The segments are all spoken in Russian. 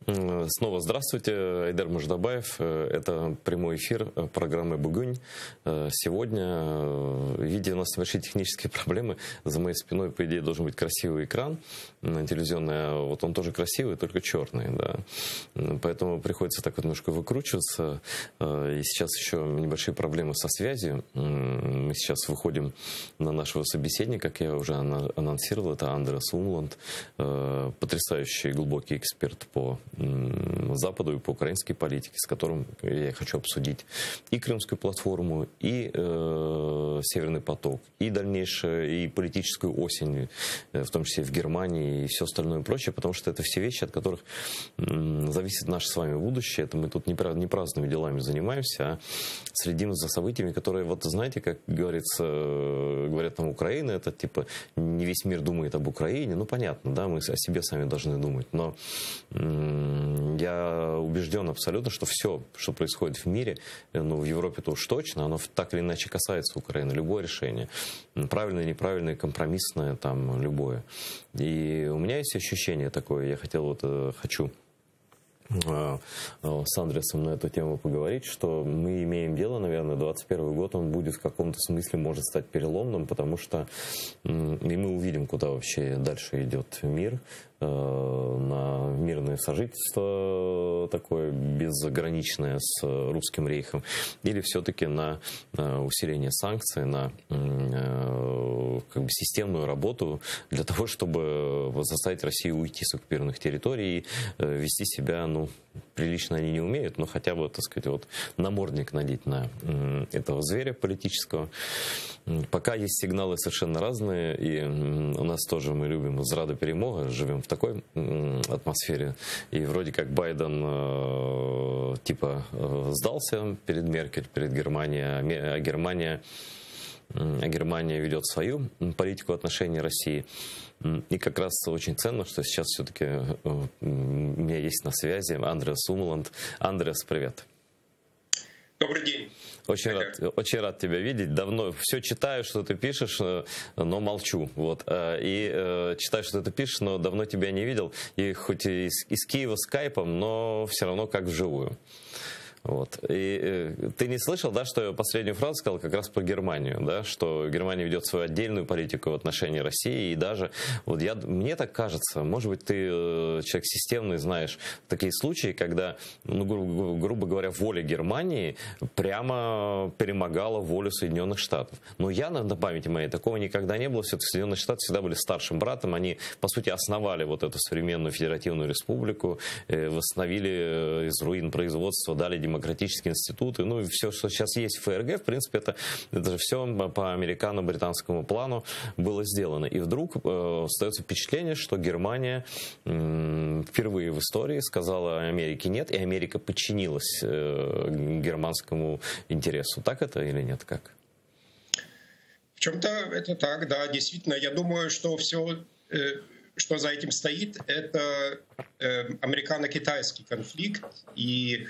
Снова здравствуйте, Айдар Муждабаев. Это прямой эфир программы «Бугунь». Сегодня, видя у нас небольшие технические проблемы, за моей спиной, по идее, должен быть красивый экран телевизионный. Вот он тоже красивый, только черный, да. Поэтому приходится так вот немножко выкручиваться. И сейчас еще небольшие проблемы со связью. Мы сейчас выходим на нашего собеседника, как я уже анонсировал. Это Андреас Умланд, потрясающий глубокий эксперт по Западу и по украинской политике, с которым я хочу обсудить и Крымскую платформу, и Северный поток, и дальнейшее, и политическую осень, в том числе в Германии, и все остальное прочее, потому что это все вещи, от которых зависит наше с вами будущее. Это мы тут не праздными делами занимаемся, а следим за событиями, которые, вот знаете, как говорится, говорят нам, Украина, это типа не весь мир думает об Украине, ну понятно, да, мы о себе сами должны думать, но я убежден абсолютно, что все, что происходит в мире, ну, в Европе-то уж точно, оно так или иначе касается Украины. Любое решение, правильное, неправильное, компромиссное, там, любое. И у меня есть ощущение такое, я хочу с Андреасом на эту тему поговорить, что мы имеем дело, наверное, 21 год, он будет в каком-то смысле, может стать переломным, потому что и мы увидим, куда вообще дальше идет мир, на мирное сожительство такое безграничное с русским рейхом, или все-таки на усиление санкций, на как бы системную работу для того, чтобы заставить Россию уйти с оккупированных территорий и вести себя, ну, прилично они не умеют, но хотя бы, так сказать, вот намордник надеть на этого зверя политического. Пока есть сигналы совершенно разные, и у нас тоже мы любим зрада перемога, живем в такой атмосфере, и вроде как Байден типа сдался перед Меркель, перед Германией, а Германия ведет свою политику в отношении России. И как раз очень ценно, что сейчас все-таки у меня есть на связи Андреас Умланд. Андреас, привет. Добрый день. Очень рад тебя видеть. Давно все читаю, что ты пишешь, но молчу. Вот. И читаю, что ты пишешь, но давно тебя не видел. И хоть и из Киева скайпом, но все равно как вживую. Вот. И ты не слышал, да, что я последнюю фразу сказал как раз про Германию, да, что Германия ведет свою отдельную политику в отношении России, и даже, вот мне так кажется, может быть, ты человек системный, знаешь такие случаи, когда, ну, грубо говоря, воля Германии прямо перемогала волю Соединенных Штатов. Но я, на памяти моей, такого никогда не было, все-таки Соединенные Штаты всегда были старшим братом, они, по сути, основали вот эту современную федеративную республику, восстановили из руин производства, дали демократические институты, ну и все, что сейчас есть в ФРГ, в принципе, это же все по американо-британскому плану было сделано. И вдруг остается впечатление, что Германия впервые в истории сказала Америке нет, и Америка подчинилась германскому интересу. Так это или нет? Как? В чем-то это так, да, действительно. Я думаю, что все, что за этим стоит, это американо-китайский конфликт, и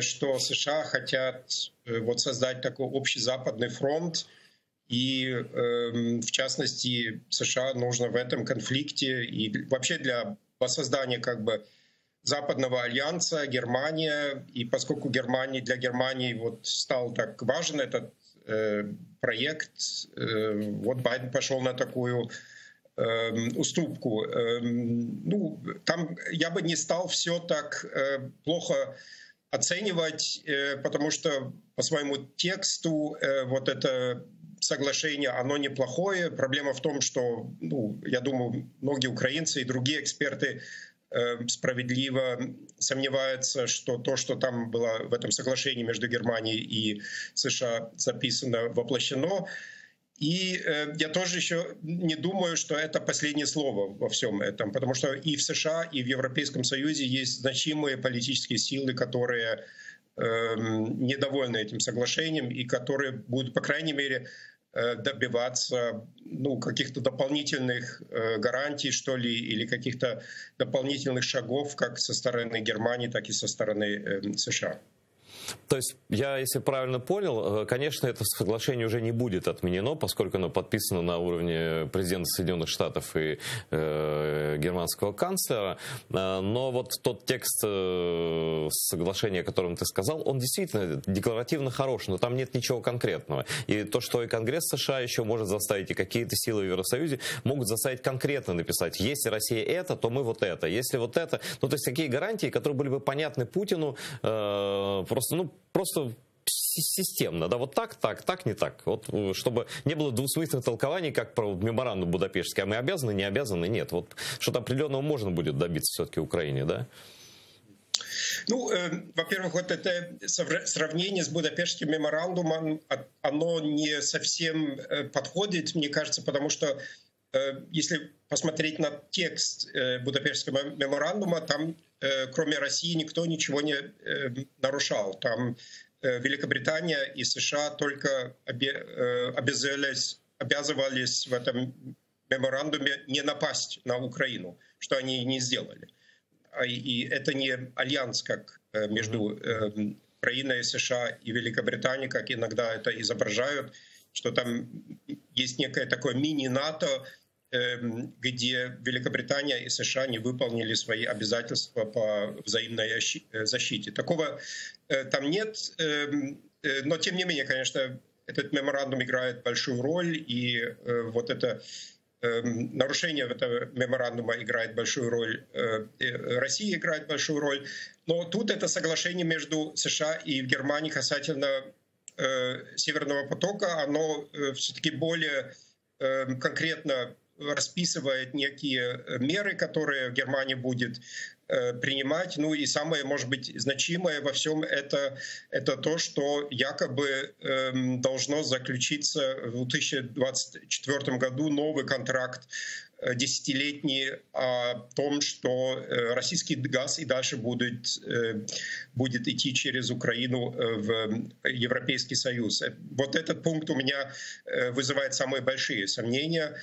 что США хотят вот создать такой общий западный фронт, и в частности США нужно в этом конфликте и вообще для воссоздания как бы западного альянса Германия, и поскольку для Германии вот стал так важен этот проект, вот Байден пошел на такую уступку. Ну, там я бы не стал все так плохо оценивать, потому что по своему тексту вот это соглашение, оно неплохое. Проблема в том, что, ну, я думаю, многие украинцы и другие эксперты справедливо сомневаются, что то, что там было в этом соглашении между Германией и США записано, воплощено. И я тоже еще не думаю, что это последнее слово во всем этом, потому что и в США, и в Европейском Союзе есть значимые политические силы, которые недовольны этим соглашением и которые будут, по крайней мере, добиваться, ну, каких-то дополнительных гарантий, что ли, или каких-то дополнительных шагов как со стороны Германии, так и со стороны США. То есть, я, если правильно понял, конечно, это соглашение уже не будет отменено, поскольку оно подписано на уровне президента Соединенных Штатов и германского канцлера, но вот тот текст соглашения, о котором ты сказал, он действительно декларативно хорош, но там нет ничего конкретного. И то, что и Конгресс США еще может заставить, и какие-то силы в Евросоюзе могут заставить конкретно написать, если Россия это, то мы вот это, если вот это. Ну, то есть такие гарантии, которые были бы понятны Путину просто системно, да, вот так, не так. Вот, чтобы не было двусмысленных толкований, как про меморандум Будапештский, а мы обязаны, не обязаны, нет. Вот что-то определенного можно будет добиться все-таки Украине, да? Ну, во-первых, вот это сравнение с Будапештским меморандумом, оно не совсем подходит, мне кажется, потому что если посмотреть на текст Будапештского меморандума, там кроме России никто ничего не нарушал. Там Великобритания и США только обязывались в этом меморандуме не напасть на Украину, что они и не сделали. И это не альянс, как между Украиной, США и Великобританией, как иногда это изображают, что там есть некое такое мини-НАТО, где Великобритания и США не выполнили свои обязательства по взаимной защите. Такого там нет, но тем не менее, конечно, этот меморандум играет большую роль, и вот это нарушение этого меморандума играет большую роль, Россия играет большую роль, но тут это соглашение между США и Германией касательно Северного потока, оно все-таки более конкретно расписывает некие меры, которые Германия будет принимать. Ну и самое, может быть, значимое во всем это то, что якобы должно заключиться в 2024 году новый контракт десятилетний о том, что российский газ и дальше будет идти через Украину в Европейский Союз. Вот этот пункт у меня вызывает самые большие сомнения,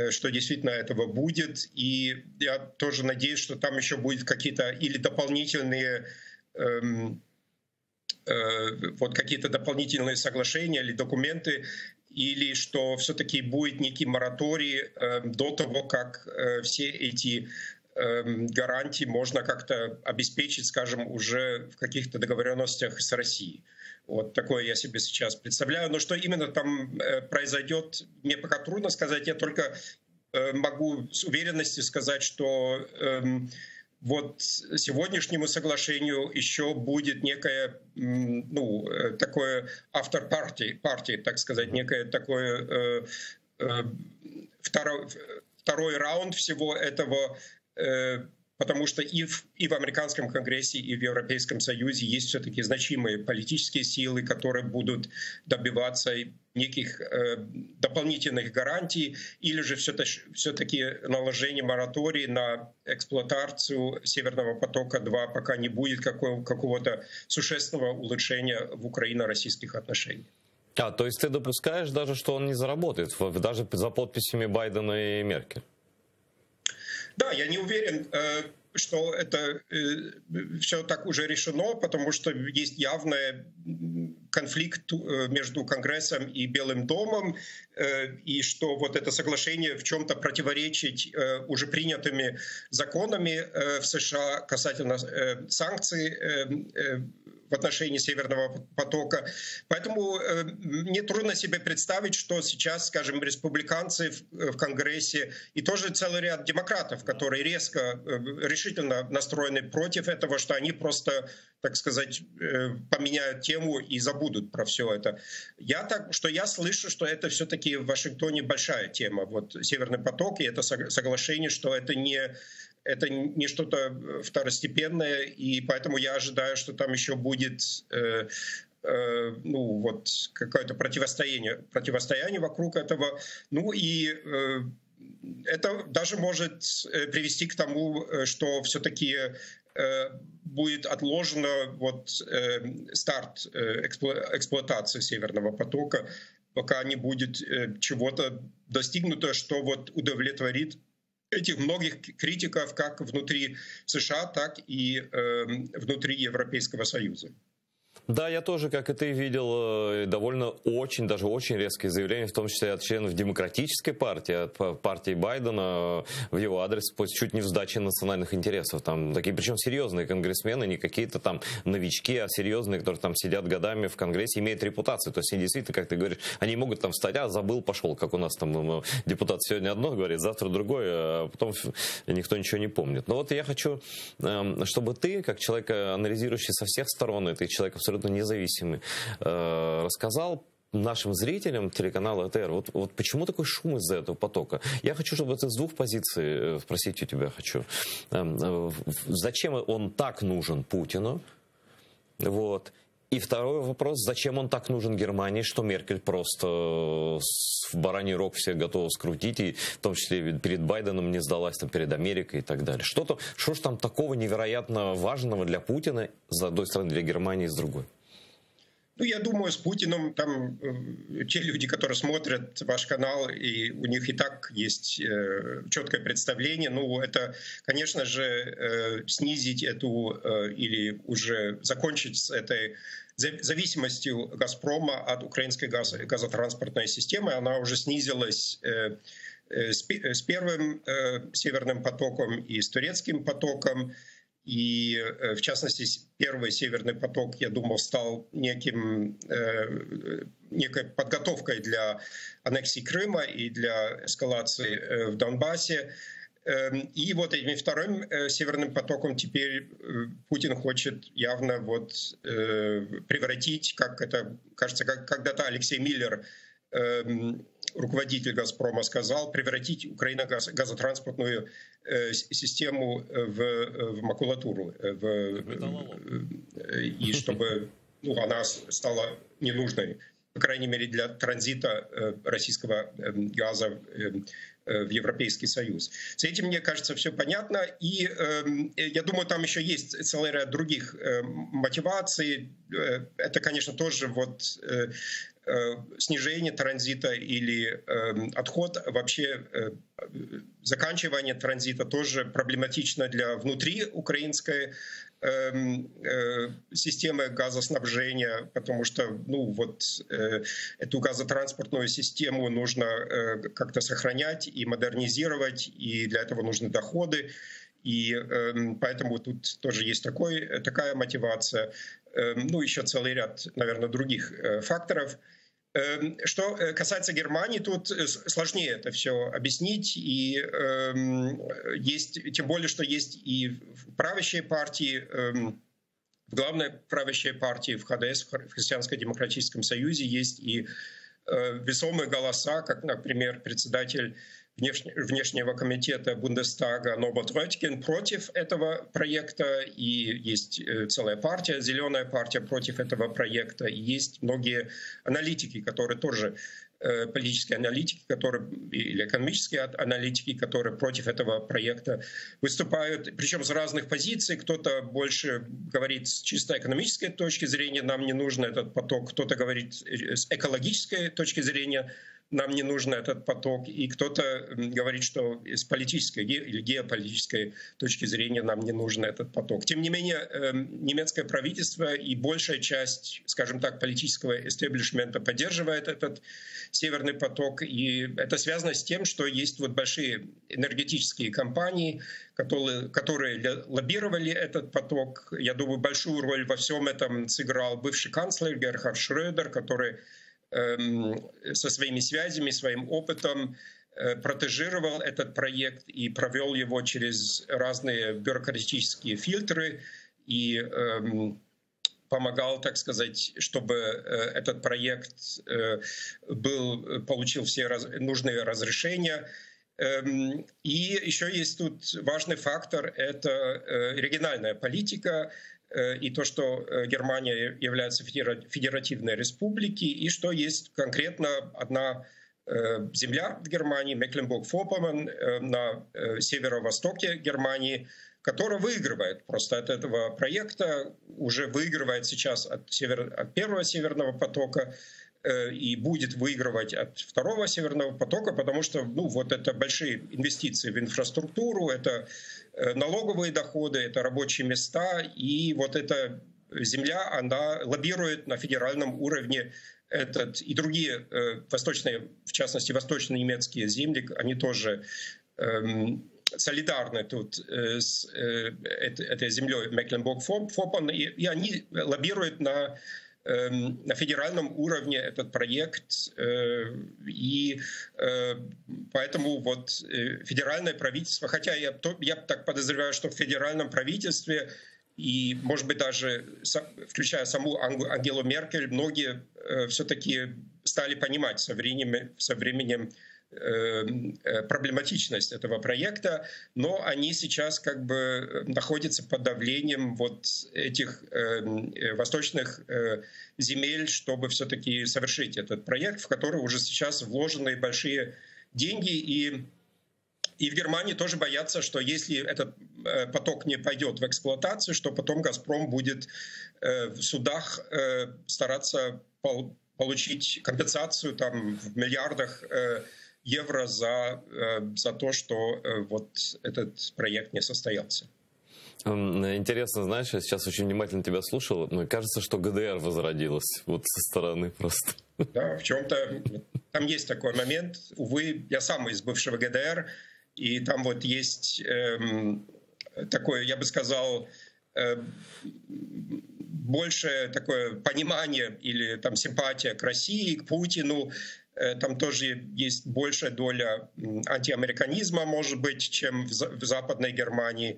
что действительно этого будет. И я тоже надеюсь, что там еще будут какие-то или дополнительные какие-то дополнительные соглашения или документы, или что все-таки будет некий мораторий до того, как все эти гарантии можно как-то обеспечить, скажем, уже в каких-то договоренностях с Россией. Вот такое я себе сейчас представляю. Но что именно там произойдет, мне пока трудно сказать. Я только могу с уверенностью сказать, что вот сегодняшнему соглашению еще будет некое, такое after party, так сказать, некое такое второй раунд всего этого, потому что и в американском Конгрессе, и в Европейском Союзе есть все-таки значимые политические силы, которые будут добиваться неких дополнительных гарантий, или же все-таки наложение моратория на эксплуатацию Северного потока-2, пока не будет какого-то существенного улучшения в украино-российских отношениях. То есть ты допускаешь даже, что он не заработает, даже за подписями Байдена и Меркель? Да, я не уверен, что это все так уже решено, потому что есть явный конфликт между Конгрессом и Белым домом, и что вот это соглашение в чем-то противоречит уже принятыми законами в США касательно санкций в отношении Северного потока. Поэтому мне трудно себе представить, что сейчас, скажем, республиканцы в Конгрессе и тоже целый ряд демократов, которые решительно настроены против этого, что они просто, так сказать, поменяют тему и забудут про все это. Я слышу, что это все-таки в Вашингтоне большая тема. Вот Северный поток и это соглашение, что это не что-то второстепенное, и поэтому я ожидаю, что там еще будет какое-то противостояние вокруг этого. Ну и это даже может привести к тому, что все-таки будет отложено старт эксплуатации Северного потока, пока не будет чего-то достигнуто, что удовлетворит этих многих критиков как внутри США, так и внутри Европейского Союза. Да, я тоже, как и ты, видел довольно очень, даже очень резкие заявления, в том числе от членов Демократической партии, от партии Байдена в его адрес, чуть не в сдаче национальных интересов. Там такие, причем серьезные конгрессмены, не какие-то там новички, а серьезные, которые там сидят годами в Конгрессе, имеют репутацию. То есть они действительно, как ты говоришь, они могут там встать, забыл, пошел, как у нас там депутат сегодня одно говорит, завтра другое, а потом никто ничего не помнит. Но вот я хочу, чтобы ты, как человек, анализирующий со всех сторон, и ты человек абсолютно независимый, рассказал нашим зрителям телеканала АТР, вот почему такой шум из-за этого потока? Я хочу, чтобы ты с двух позиций спросить у тебя хочу. Зачем он так нужен Путину? Вот. И второй вопрос, зачем он так нужен Германии, что Меркель просто в бараний рог всех готова скрутить, и в том числе перед Байденом не сдалась, там, перед Америкой и так далее. Что ж там такого невероятно важного для Путина, с одной стороны, для Германии, с другой? Ну, я думаю, с Путиным там те люди, которые смотрят ваш канал, и у них и так есть четкое представление. Ну, это, конечно же, снизить эту или уже закончить с этой зависимостью «Газпрома» от украинской газотранспортной системы. Она уже снизилась с первым «Северным потоком» и с турецким потоком. И, в частности, первый «Северный поток», я думал, стал некой подготовкой для аннексии Крыма и для эскалации в Донбассе. И вот этим вторым «Северным потоком» теперь Путин хочет явно вот превратить, как это, кажется, как когда-то Алексей Миллер, руководитель «Газпрома», сказал, превратить украино-газотранспортную систему в макулатуру, и чтобы она стала ненужной, по крайней мере, для транзита российского газа в Европейский Союз. С этим, мне кажется, все понятно. И я думаю, там еще есть целый ряд других мотиваций. Это, конечно, тоже вот снижение транзита или отход, вообще заканчивание транзита тоже проблематично для внутриукраинской системы газоснабжения, потому что эту газотранспортную систему нужно как-то сохранять и модернизировать, и для этого нужны доходы. И поэтому тут тоже есть такая мотивация. Ну, еще целый ряд, наверное, других факторов. Что касается Германии, тут сложнее это все объяснить. И есть, тем более, что есть и в правящей партии, в главной правящей партии, в ХДС, в Христианско-демократическом союзе, есть и весомые голоса, как, например, председатель внешнего комитета Бундестага Норберт Рöttgen против этого проекта, и есть целая партия, зеленая партия против этого проекта, и есть многие аналитики, которые тоже, политические аналитики, или экономические аналитики, которые против этого проекта выступают, причем с разных позиций. Кто-то больше говорит с чисто экономической точки зрения, нам не нужен этот поток, кто-то говорит с экологической точки зрения, нам не нужен этот поток, и кто-то говорит, что с политической или геополитической точки зрения нам не нужен этот поток. Тем не менее, немецкое правительство и большая часть, скажем так, политического эстеблишмента поддерживает этот Северный поток, и это связано с тем, что есть вот большие энергетические компании, которые лоббировали этот поток. Я думаю, большую роль во всем этом сыграл бывший канцлер Герхард Шрёдер, который со своими связями, своим опытом протежировал этот проект и провел его через разные бюрократические фильтры и помогал, так сказать, чтобы этот проект получил все нужные разрешения. И еще есть тут важный фактор — это региональная политика, и то, что Германия является федеративной республикой, и что есть конкретно одна земля в Германии, Мекленбург-Форпоммерн, на северо-востоке Германии, которая выигрывает просто от этого проекта, уже выигрывает сейчас от первого Северного потока, и будет выигрывать от второго Северного потока, потому что вот это большие инвестиции в инфраструктуру, это налоговые доходы, это рабочие места, и вот это земля, она лоббирует на федеральном уровне этот и другие восточные, в частности, восточно-немецкие земли, они тоже солидарны тут с этой землей Мекленбург-Форпоммерн, и они лоббируют на федеральном уровне этот проект, и поэтому вот федеральное правительство, хотя я так подозреваю, что в федеральном правительстве и, может быть, даже включая саму Ангелу Меркель, многие все-таки стали понимать со временем проблематичность этого проекта, но они сейчас как бы находятся под давлением вот этих восточных земель, чтобы все-таки совершить этот проект, в который уже сейчас вложены большие деньги, и в Германии тоже боятся, что если этот поток не пойдет в эксплуатацию, что потом «Газпром» будет в судах стараться получить компенсацию там в миллиардах евро за то, что вот этот проект не состоялся. Интересно, знаешь, я сейчас очень внимательно тебя слушал, но кажется, что ГДР возродилась вот со стороны просто. Да, в чем-то там есть такой момент. Увы, я сам из бывшего ГДР, и там вот есть такое, я бы сказал, большее такое понимание или там симпатия к России, к Путину. Там тоже есть большая доля антиамериканизма, может быть, чем в Западной Германии.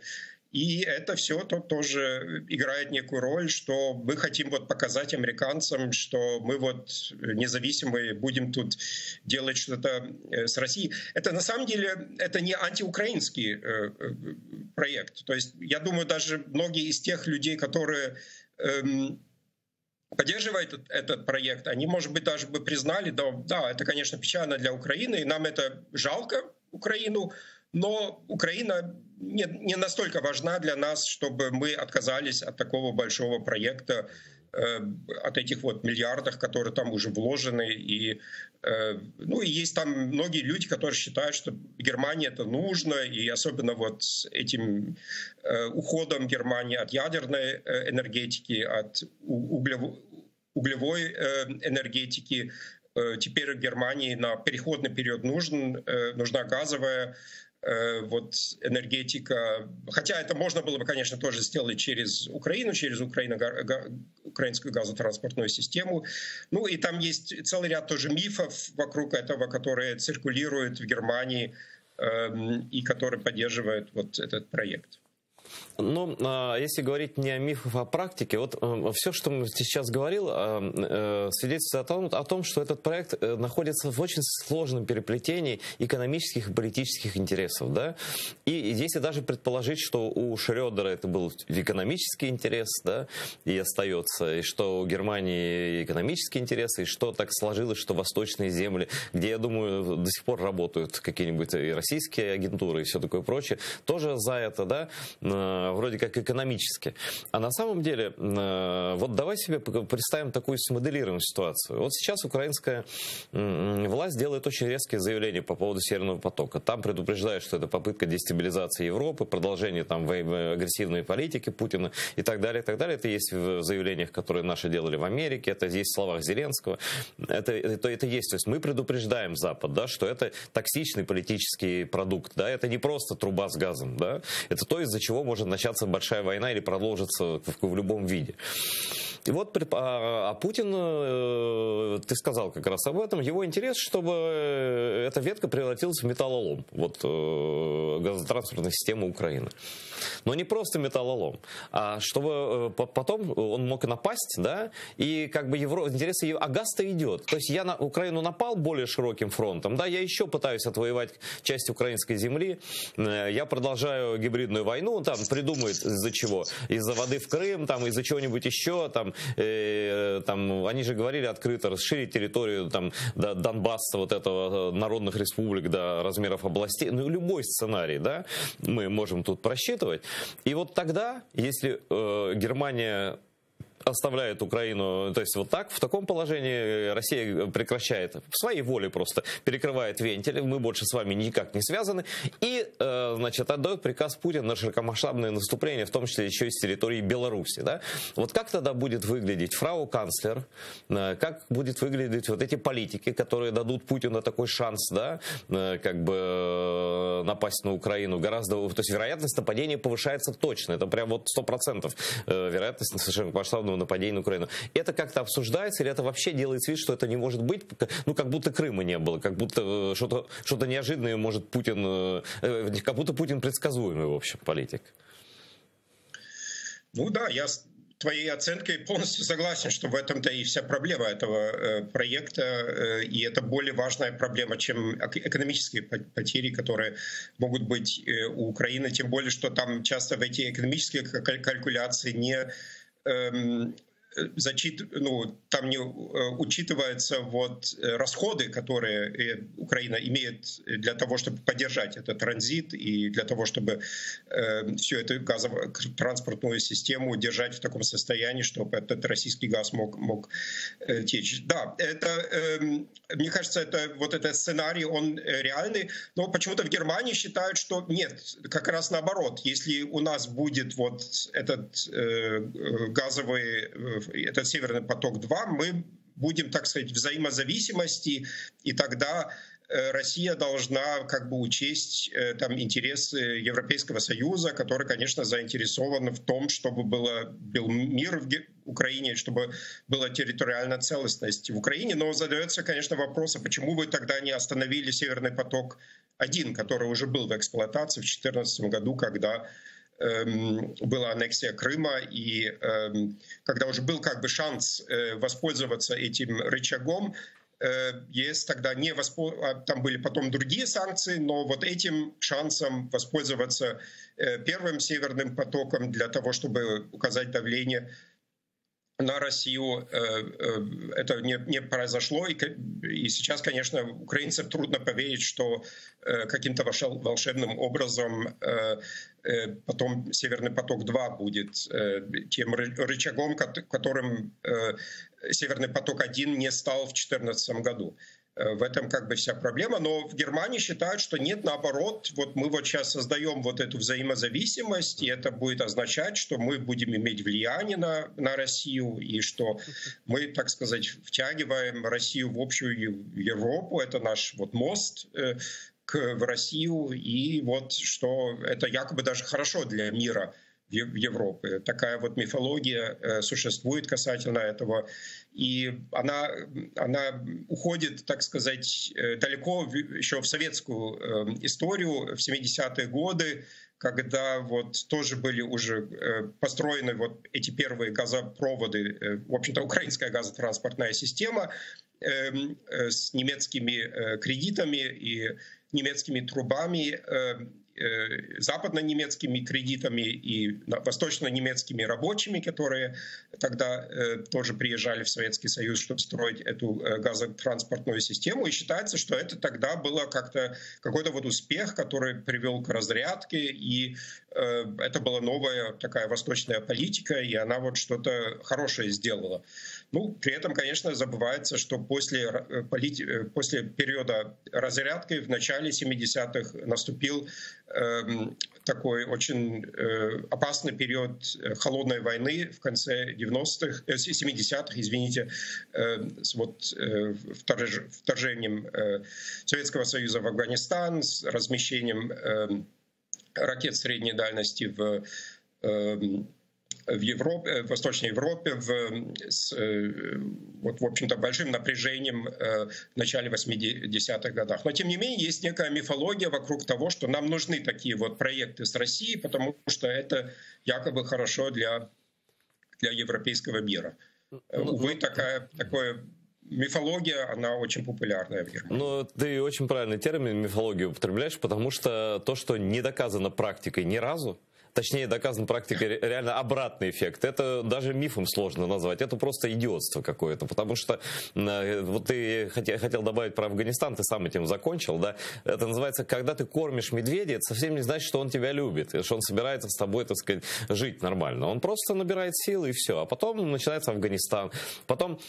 И это все тоже играет некую роль, что мы хотим вот показать американцам, что мы вот независимые будем тут делать что-то с Россией. Это на самом деле это не антиукраинский проект. То есть я думаю, даже многие из тех людей, которые поддерживают этот проект, они, может быть, даже бы признали, да, это, конечно, печально для Украины, и нам это жалко, Украину, но Украина не настолько важна для нас, чтобы мы отказались от такого большого проекта, от этих вот миллиардов, которые там уже вложены. И есть там многие люди, которые считают, что Германии это нужно, и особенно вот с этим уходом Германии от ядерной энергетики, от углевой энергетики. Теперь Германии на переходный период нужна газовая вот энергетика. Хотя это можно было бы, конечно, тоже сделать через украинскую газотранспортную систему. Ну и там есть целый ряд тоже мифов вокруг этого, которые циркулируют в Германии и которые поддерживают вот этот проект. Ну, если говорить не о мифах, а о практике, вот все, что мы сейчас говорил, свидетельствует о том, что этот проект находится в очень сложном переплетении экономических и политических интересов, да, и если даже предположить, что у Шрёдера это был экономический интерес, да, и остается, и что у Германии экономические интересы, и что так сложилось, что восточные земли, где, я думаю, до сих пор работают какие-нибудь и российские агентуры и все такое прочее, тоже за это, да, вроде как экономически. А на самом деле, вот давай себе представим такую смоделируемую ситуацию. Вот сейчас украинская власть делает очень резкие заявления по поводу Северного потока. Там предупреждают, что это попытка дестабилизации Европы, продолжение там агрессивной политики Путина и так далее, и так далее. Это есть в заявлениях, которые наши делали в Америке, это есть в словах Зеленского. Это есть. То есть мы предупреждаем Запад, да, что это токсичный политический продукт, да, это не просто труба с газом, да, это то, из-за чего может начаться большая война или продолжится в любом виде. И вот Путин, ты сказал как раз об этом, его интерес, чтобы эта ветка превратилась в металлолом, вот газотранспортной системы Украины. Но не просто металлолом, а чтобы потом он мог напасть, да, и как бы интересы, а газ-то идет. То есть я на Украину напал более широким фронтом, да, я еще пытаюсь отвоевать часть украинской земли, я продолжаю гибридную войну, там придумают из-за чего, из-за воды в Крым, там из-за чего-нибудь еще, там они же говорили открыто расширить территорию там до Донбасса, вот этого народных республик до размеров областей, ну любой сценарий, да, мы можем тут просчитывать. И вот тогда, если Германия оставляет Украину, то есть вот так, в таком положении Россия прекращает в своей воле просто, перекрывает вентили, мы больше с вами никак не связаны, и, значит, отдает приказ Путин на широкомасштабное наступление, в том числе еще и с территории Беларуси, да? Вот как тогда будет выглядеть фрау-канцлер, как будет выглядеть вот эти политики, которые дадут Путину такой шанс, да, как бы напасть на Украину гораздо, то есть вероятность нападения повышается точно, это прям вот 100% вероятность совершенно масштабного нападения на Украину. Это как-то обсуждается или это вообще делается вид, что это не может быть, ну как будто Крыма не было, как будто что-то неожиданное может Путин, как будто Путин предсказуемый, в общем, политик. Ну да, я с твоей оценкой полностью согласен, что в этом-то и вся проблема этого проекта, и это более важная проблема, чем экономические потери, которые могут быть у Украины, тем более, что там часто в эти экономические калькуляции не там не учитываются вот расходы, которые Украина имеет для того, чтобы поддержать этот транзит и для того, чтобы всю эту газотранспортную систему держать в таком состоянии, чтобы этот российский газ мог течь. Да, это, мне кажется, этот сценарий, он реальный, но почему-то в Германии считают, что нет, как раз наоборот, если у нас будет вот этот этот Северный поток-2, мы будем, так сказать, в взаимозависимости, и тогда Россия должна как бы учесть там интересы Европейского Союза, который, конечно, заинтересован в том, чтобы был мир в Украине, чтобы была территориальная целостность в Украине. Но задается, конечно, вопрос, а почему вы тогда не остановили Северный поток-1, который уже был в эксплуатации в 2014 году, когда была аннексия Крыма, и когда уже был как бы шанс воспользоваться этим рычагом, ЕС тогда не воспользовался, там были потом другие санкции, но вот этим шансом воспользоваться первым Северным потоком для того, чтобы указать давление на Россию, это не произошло. И сейчас, конечно, украинцам трудно поверить, что каким-то волшебным образом потом Северный поток-2 будет тем рычагом, которым Северный поток-1 не стал в 2014 году. В этом как бы вся проблема. Но в Германии считают, что нет, наоборот, вот мы вот сейчас создаем вот эту взаимозависимость, и это будет означать, что мы будем иметь влияние на Россию, и что мы, так сказать, втягиваем Россию в общую Европу. Это наш вот мост в Россию, и вот что это якобы даже хорошо для мира в Европе. Такая вот мифология существует касательно этого. И она уходит, так сказать, далеко еще в советскую историю, в 70-е годы, когда вот тоже были уже построены вот эти первые газопроводы, в общем-то, украинская газотранспортная система с немецкими кредитами и немецкими трубами, западно-немецкими кредитами и восточно-немецкими рабочими, которые тогда тоже приезжали в Советский Союз, чтобы строить эту газотранспортную систему. И считается, что это тогда было как-то какой-то вот успех, который привел к разрядке, и это была новая такая восточная политика, и она вот что-то хорошее сделала. Ну, при этом, конечно, забывается, что после периода разрядки в начале 70-х наступил такой очень опасный период холодной войны в конце 70-х, извините, с вот вторжением Советского Союза в Афганистан, с размещением ракет средней дальности в Европе, в Восточной Европе, в общем-то, большим напряжением в начале 80-х годах. Но, тем не менее, есть некая мифология вокруг того, что нам нужны такие вот проекты с Россией, потому что это якобы хорошо для европейского мира. Увы, такое... Мифология, она очень популярная в Германии. Ну, ты очень правильный термин мифологию употребляешь, потому что то, что не доказано практикой ни разу, точнее доказан практикой реально обратный эффект. Это даже мифом сложно назвать, это просто идиотство какое-то, потому что вот ты хотел добавить про Афганистан, ты сам этим закончил, да, это называется, когда ты кормишь медведя, это совсем не значит, что он тебя любит, и что он собирается с тобой, так сказать, жить нормально. Он просто набирает силы и все. А потом начинается Афганистан. Потом,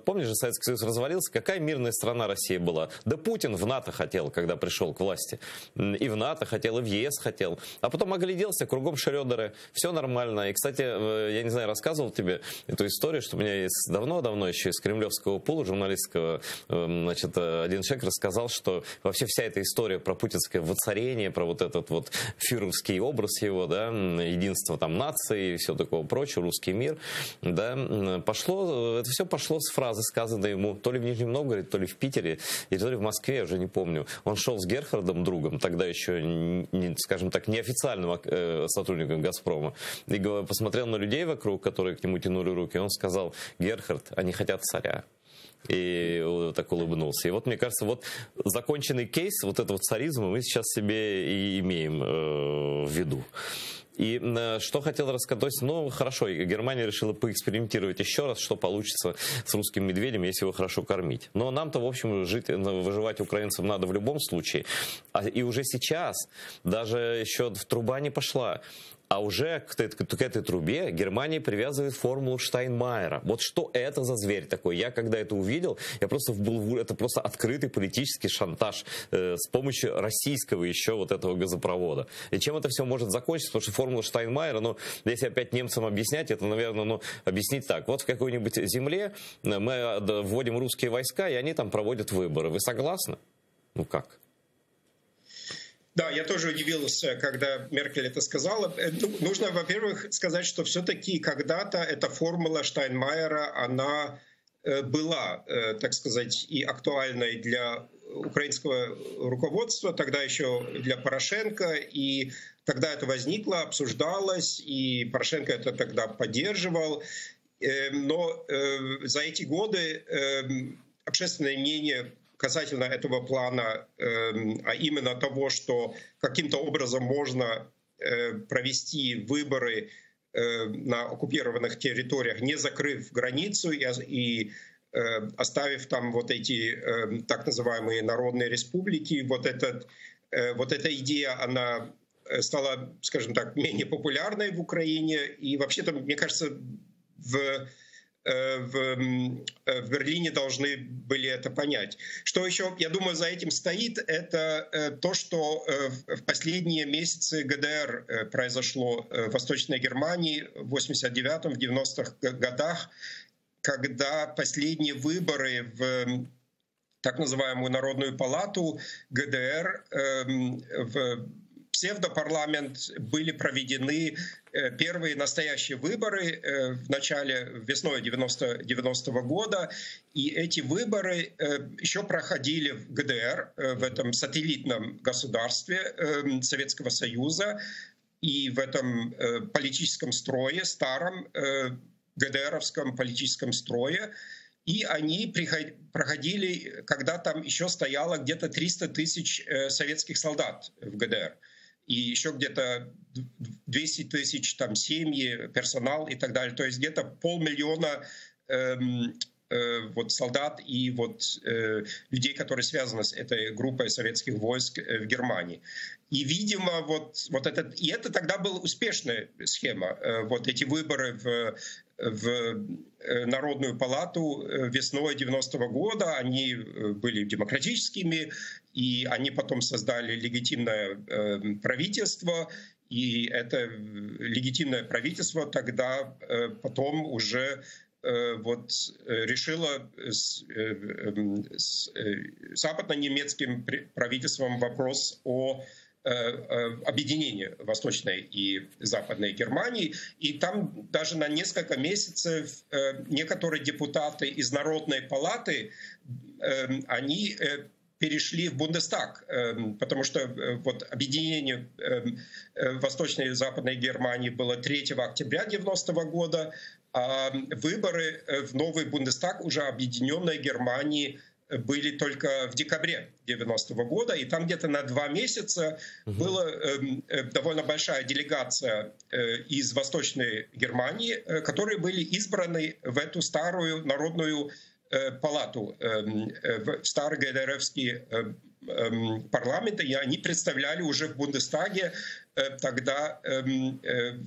помнишь же, Советский Союз развалился, какая мирная страна Россия была? Да Путин в НАТО хотел, когда пришел к власти. И в НАТО хотел, и в ЕС хотел. А потом огляделся, кругом Шрёдеры, все нормально. И, кстати, я не знаю, рассказывал тебе эту историю, что у меня есть давно-давно еще из кремлевского пула журналистского, значит, один человек рассказал, что вообще вся эта история про путинское воцарение, про вот этот вот фюрерский образ его, да, единство там нации и все такое прочее, русский мир, да, это все пошло с фразы, сказанной ему то ли в Нижнем Новгороде, то ли в Питере, и то ли в Москве, я уже не помню. Он шел с Герхардом, другом, тогда еще, скажем так, неофициальным сотрудником «Газпрома», и посмотрел на людей вокруг, которые к нему тянули руки, и он сказал: «Герхард, они хотят царя». И так улыбнулся. И вот, мне кажется, вот законченный кейс вот этого царизма мы сейчас себе и имеем в виду. И что хотел рассказать, то есть, ну, хорошо, Германия решила поэкспериментировать еще раз, что получится с русским медведем, если его хорошо кормить. Но нам-то, в общем, выживать украинцам надо в любом случае. И уже сейчас, даже еще труба не пошла, а уже к этой трубе Германия привязывает формулу Штайнмайера. Вот что это за зверь такой? Я когда это увидел, это просто открытый политический шантаж с помощью российского еще вот этого газопровода. И чем это все может закончиться? Потому что формула Штайнмайера, ну, если опять немцам объяснять, это, наверное, ну, объяснить так. Вот в какой-нибудь земле мы вводим русские войска, и они там проводят выборы. Вы согласны? Ну как? Да, я тоже удивился, когда Меркель это сказала. Нужно, во-первых, сказать, что все-таки когда-то эта формула Штайнмайера, она была, так сказать, и актуальной для украинского руководства, тогда еще для Порошенко, и тогда это возникло, обсуждалось, и Порошенко это тогда поддерживал. Но за эти годы общественное мнение касательно этого плана, а именно того, что каким-то образом можно провести выборы на оккупированных территориях, не закрыв границу и оставив там вот эти так называемые народные республики, вот эта идея, она стала, скажем так, менее популярной в Украине. И вообще-то, мне кажется, в Берлине должны были это понять. Что еще, я думаю, за этим стоит, это то, что в последние месяцы ГДР произошло в Восточной Германии в 89-м, в 90-х годах, когда последние выборы в так называемую Народную палату ГДР, в псевдопарламент, были проведены первые настоящие выборы в начале, весной 90-го года. И эти выборы еще проходили в ГДР, в этом сателлитном государстве Советского Союза, и в этом политическом строе, старом ГДРовском политическом строе. И они проходили, когда там еще стояло где-то 300 тысяч советских солдат в ГДР. И еще где-то 200 тысяч там семьи, персонал и так далее. То есть где-то 500 000 вот солдат и вот людей, которые связаны с этой группой советских войск в Германии. И, видимо, это тогда была успешная схема. Вот эти выборы в Народную палату весной 90-го года, они были демократическими, и они потом создали легитимное правительство, и это легитимное правительство тогда потом уже вот решило с западно-немецким правительством вопрос о объединении Восточной и Западной Германии. И там даже на несколько месяцев некоторые депутаты из Народной палаты, они перешли в Бундестаг, потому что вот объединение Восточной и Западной Германии было 3 октября 90-го года, а выборы в новый Бундестаг уже объединенной Германии были только в декабре 90-го года, и там где-то на 2 месяца была довольно большая делегация из Восточной Германии, которые были избраны в эту старую народную палату, в старый ГДРовский парламент, и они представляли уже в Бундестаге тогда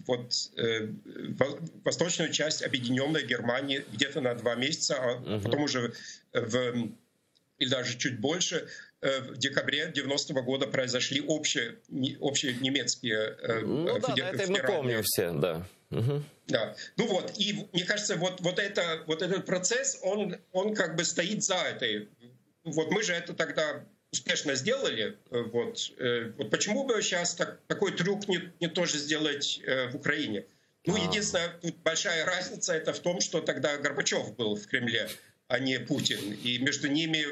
вот восточную часть объединенной Германии где-то на 2 месяца, а потом уже или даже чуть больше, в декабре 90-го года произошли общие немецкие ну да, это мы помним все, да. Да. Ну вот, и мне кажется, вот этот процесс, он как бы стоит за этой. Вот мы же это тогда успешно сделали. Вот почему бы сейчас такой трюк не тоже сделать в Украине? Ну, единственная тут большая разница это в том, что тогда Горбачев был в Кремле, а не Путин. И между ними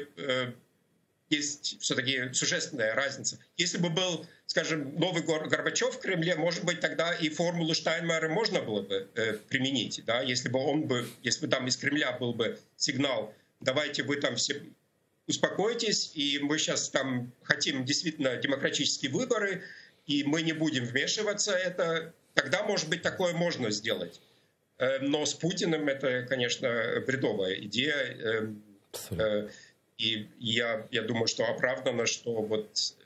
есть все-таки существенная разница. Если бы был, скажем, новый Горбачев в Кремле, может быть, тогда и формулу Штайнмайера можно было бы применить. Да? Если бы там из Кремля был бы сигнал, давайте вы там все успокойтесь, и мы сейчас там хотим действительно демократические выборы, и мы не будем вмешиваться, тогда, может быть, такое можно сделать. Но с Путиным это, конечно, бредовая идея. И я думаю, что оправдано, что вот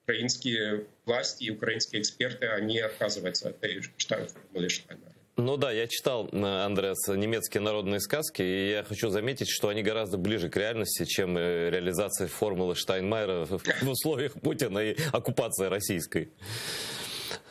украинские власти и украинские эксперты, они отказываются от этой формулы Штайнмайера. Ну да, я читал, Андреас, немецкие народные сказки, и я хочу заметить, что они гораздо ближе к реальности, чем реализация формулы Штайнмайера в условиях Путина и оккупации российской.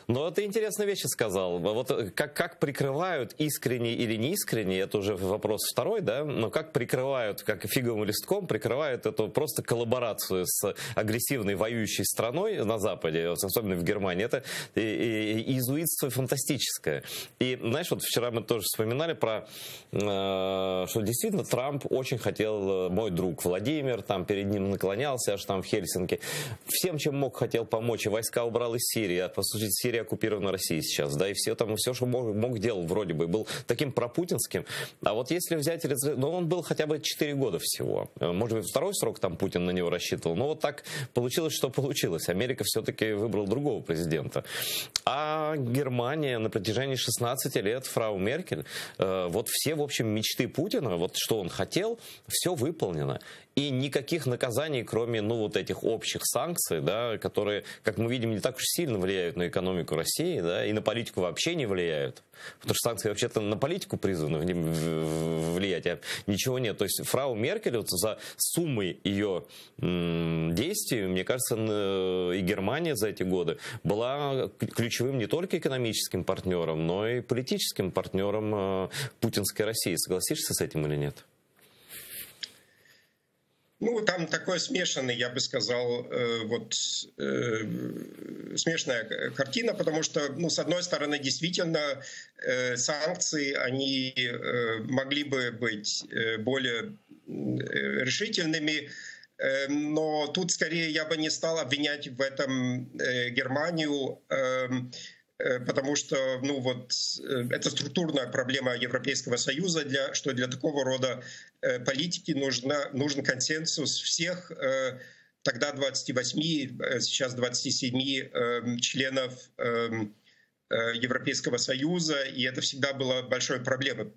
Но ты интересные вещи сказал. Вот как прикрывают, искренне или неискренне, это уже вопрос второй, да, но как прикрывают, как фиговым листком, прикрывают эту просто коллаборацию с агрессивной воюющей страной на Западе, особенно в Германии, это иезуитство фантастическое. И, знаешь, вот вчера мы тоже вспоминали про, что действительно Трамп очень хотел, мой друг Владимир, там перед ним наклонялся аж там в Хельсинки, всем, чем мог, хотел помочь, и войска убрал из Сирии, а по сути Сирия оккупирована Россией сейчас, да, и все что мог делал, вроде бы, был таким пропутинским. А вот если взять, ну, он был хотя бы 4 года всего. Может быть, второй срок там Путин на него рассчитывал, но вот так получилось, что получилось. Америка все-таки выбрала другого президента. А Германия на протяжении 16 лет, фрау Меркель, вот все, в общем, мечты Путина, вот что он хотел, все выполнено. И никаких наказаний, кроме, ну, вот этих общих санкций, да, которые, как мы видим, не так уж сильно влияют на экономику России, да, и на политику вообще не влияют. Потому что санкции вообще-то на политику призваны влиять, а ничего нет. То есть фрау Меркель вот за суммой ее действий, мне кажется, и Германия за эти годы была ключевым не только экономическим партнером, но и политическим партнером путинской России. Согласишься с этим или нет? Ну, там такой смешанный, я бы сказал, смешанная картина, потому что, ну, с одной стороны, действительно, санкции, они могли бы быть более решительными, но тут скорее я бы не стал обвинять в этом Германию, потому что, ну, вот, это структурная проблема Европейского Союза, что для такого рода политики нужен консенсус всех, тогда 28, сейчас 27 членов Европейского Союза, и это всегда была большой проблемой,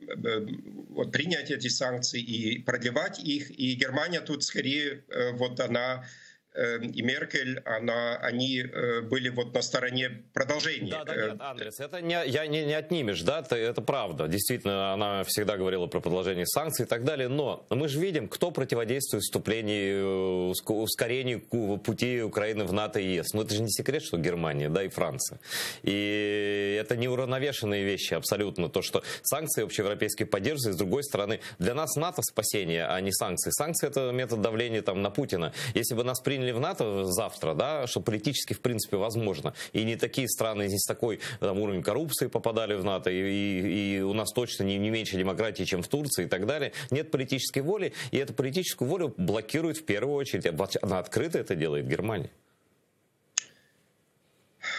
вот, принять эти санкции и продлевать их, и Германия тут скорее, вот она и Меркель, они были вот на стороне продолжения. Да, нет, Андрес, это не отнимешь, да, это правда. Действительно, она всегда говорила про продолжение санкций и так далее, но мы же видим, кто противодействует вступлению, ускорению пути Украины в НАТО и ЕС. Но это же не секрет, что Германия, да, и Франция. И это неуравновешенные вещи абсолютно. То, что санкции общеевропейские поддерживаются, и с другой стороны, для нас НАТО спасение, а не санкции. Санкции — это метод давления там на Путина. Если бы нас приняли в НАТО завтра, да, что политически в принципе возможно, и не такие страны здесь такой там, уровень коррупции попадали в НАТО, и у нас точно не меньше демократии, чем в Турции и так далее, нет политической воли, и эту политическую волю блокирует в первую очередь, она открыто это делает, Германия.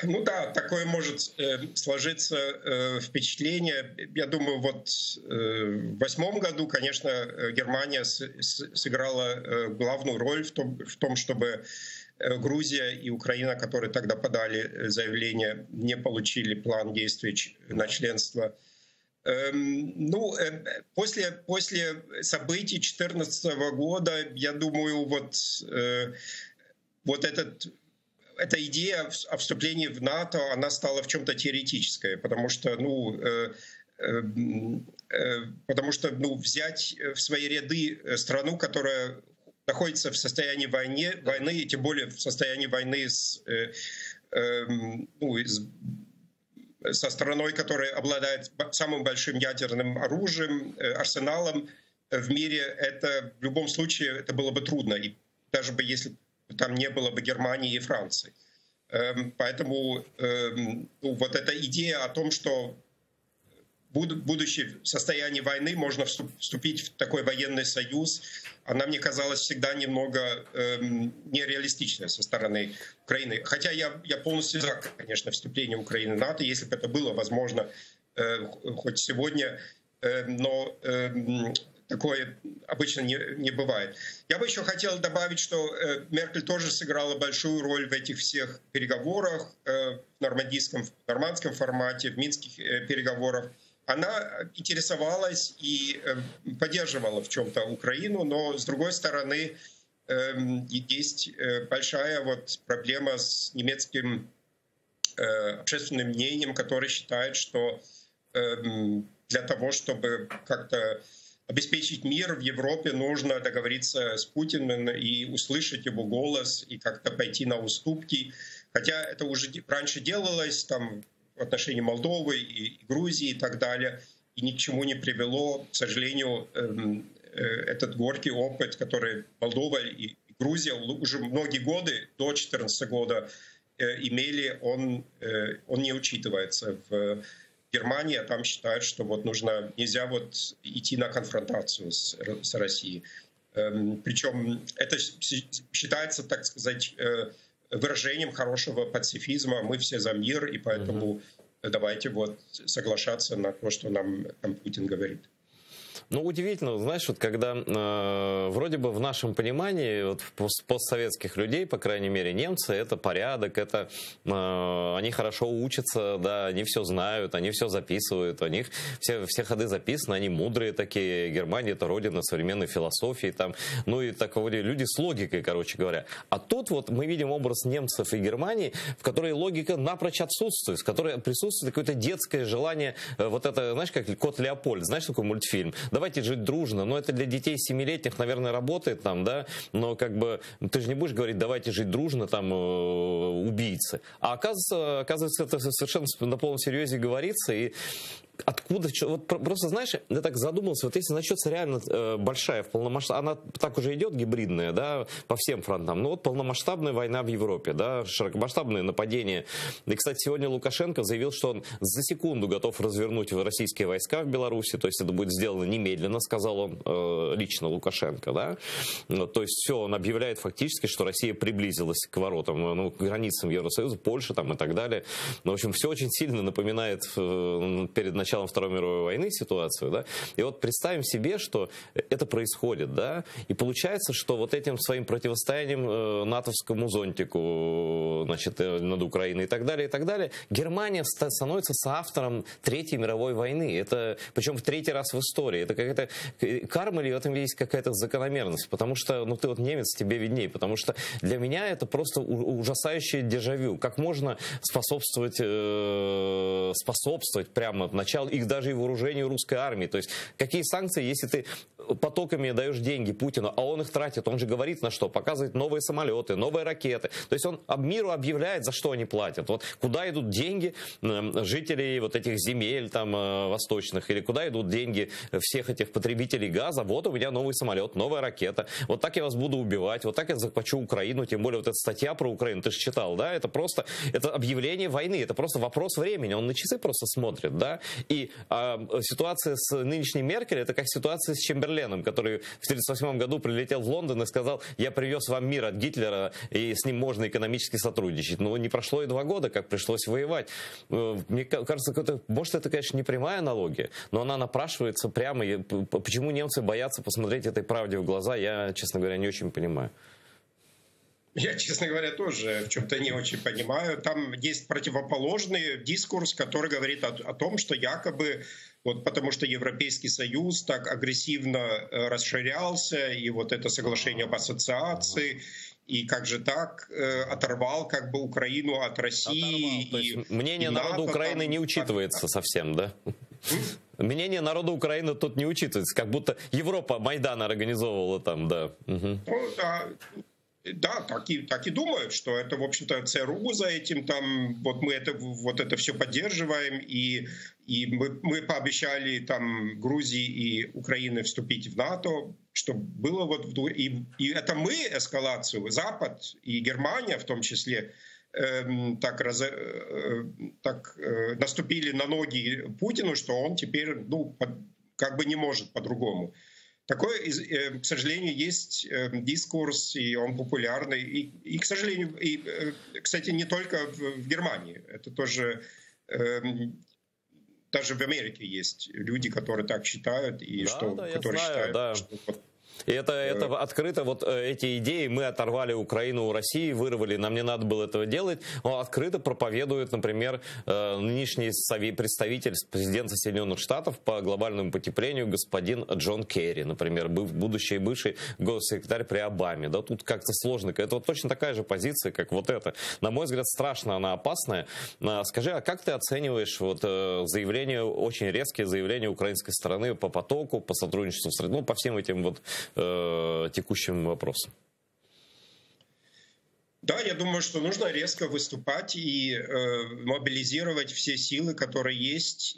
Ну да, такое может сложиться впечатление. Я думаю, вот в 2008 году, конечно, Германия сыграла главную роль в том, чтобы Грузия и Украина, которые тогда подали заявление, не получили план действий на членство. Ну, после событий 2014 года, я думаю, вот эта идея о вступлении в НАТО, она стала в чем-то теоретической, потому что взять в свои ряды страну, которая находится в состоянии войны, и тем более в состоянии войны со страной, которая обладает самым большим ядерным оружием, арсеналом в мире, это в любом случае это было бы трудно, и даже бы если там не было бы Германии и Франции. Поэтому вот эта идея о том, что будучи в состоянии войны, можно вступить в такой военный союз, она мне казалась всегда немного нереалистичной со стороны Украины. Хотя я полностью за, конечно, вступление Украины в НАТО, если бы это было возможно хоть сегодня, но такое обычно не бывает. Я бы еще хотел добавить, что Меркель тоже сыграла большую роль в этих всех переговорах, в нормандском формате, в минских переговорах. Она интересовалась и поддерживала в чем-то Украину, но, с другой стороны, есть большая проблема с немецким общественным мнением, которое считает, что для того, чтобы как-то обеспечить мир в Европе, нужно договориться с Путиным и услышать его голос, и как-то пойти на уступки. Хотя это уже раньше делалось, там, в отношении Молдовы и Грузии и так далее, и ни к чему не привело. К сожалению, этот горький опыт, который Молдова и Грузия уже многие годы, до 2014 года, имели, он не учитывается в Германии, а там считают, что нельзя идти на конфронтацию с Россией. Причем это считается, так сказать, выражением хорошего пацифизма. Мы все за мир, и поэтому давайте соглашаться на то, что нам Путин говорит. Ну, удивительно, знаешь, когда вроде бы в нашем понимании, постсоветских людей, по крайней мере, немцы, это порядок, это они хорошо учатся, да, они все знают, они все записывают, у них все ходы записаны, они мудрые такие. Германия — это родина современной философии, там, ну и такого люди с логикой, короче говоря. А тут мы видим образ немцев и Германии, в которой логика напрочь отсутствует, в которой присутствует какое-то детское желание, это, знаешь, как «Кот Леопольд», знаешь такой мультфильм? Давайте жить дружно. Но это для детей 7-летних, наверное, работает там, да, но ты же не будешь говорить, давайте жить дружно, там, убийцы. А оказывается, это совершенно на полном серьезе говорится, и откуда, просто, знаешь, я так задумался, если начнется реально большая, она так уже идет, гибридная, да, по всем фронтам, полномасштабная война в Европе, да, широкомасштабное нападение. И, кстати, сегодня Лукашенко заявил, что он за секунду готов развернуть российские войска в Беларуси, то есть это будет сделано немедленно, сказал он лично Лукашенко, да. То есть все, он объявляет фактически, что Россия приблизилась к воротам, к границам Евросоюза, Польши там и так далее. В общем, все очень сильно напоминает перед началом Второй мировой войны ситуацию, да, и представим себе, что это происходит, да, и получается, что этим своим противостоянием натовскому зонтику, значит, над Украиной и так далее, Германия становится соавтором Третьей мировой войны, это, причем в третий раз в истории, это какая-то карма или в этом есть какая-то закономерность, потому что, ты немец, тебе видней, потому что для меня это просто ужасающее дежавю, как можно способствовать прямо в начале их даже и вооружению русской армии. То есть какие санкции, если ты потоками даешь деньги Путину, а он их тратит, он же говорит на что? Показывает новые самолеты, новые ракеты. То есть он миру объявляет, за что они платят. Куда идут деньги жителей этих земель там восточных, или куда идут деньги всех этих потребителей газа? Вот у меня новый самолет, новая ракета. Вот так я вас буду убивать, вот так я захвачу Украину. Тем более эта статья про Украину, ты же читал, да? Это объявление войны, это просто вопрос времени. Он на часы просто смотрит, да? И ситуация с нынешней Меркель, это как ситуация с Чемберленом Чемберленом, который в 1938 году прилетел в Лондон и сказал: я привез вам мир от Гитлера, и с ним можно экономически сотрудничать. Но не прошло и 2 года, как пришлось воевать. Мне кажется, может, это, конечно, не прямая аналогия, но она напрашивается прямо. Почему немцы боятся посмотреть этой правде в глаза, я, честно говоря, не очень понимаю. Я, честно говоря, тоже в чем-то не очень понимаю. Там есть противоположный дискурс, который говорит о том, что якобы вот потому что Европейский Союз так агрессивно расширялся, и вот это соглашение об ассоциации, и как же так оторвал как бы Украину от России. То есть мнение народа Украины не учитывается совсем, да? Мнение народа Украины тут не учитывается, как будто Европа Майдан организовывала там, да. Ну, да. Да, так и думают, что это, в общем-то, ЦРУ за этим, там, вот мы это все поддерживаем, и мы пообещали там Грузии и Украине вступить в НАТО, что было вот, и это мы эскалацию, Запад и Германия в том числе, так наступили на ноги Путину, что он теперь, ну, как бы не может по-другому. Такой, к сожалению, есть дискурс, и он популярный. И к сожалению, кстати, не только в Германии. Это тоже, даже в Америке есть люди, которые так считают, и которые считают, что... И это открыто, вот эти идеи мы оторвали Украину у России, вырвали, нам не надо было этого делать. Он открыто проповедует, например, нынешний представитель президента Соединенных Штатов по глобальному потеплению господин Джон Керри, например, будущий и бывший госсекретарь при Обаме. Да, тут как-то сложно. Это вот точно такая же позиция, как вот эта. На мой взгляд, страшно она опасная. Скажи, а как ты оцениваешь вот заявления, очень резкие заявления украинской стороны по потоку, по сотрудничеству, ну, по всем этим вот текущим вопросам? Да, я думаю, что нужно резко выступать и мобилизировать все силы, которые есть,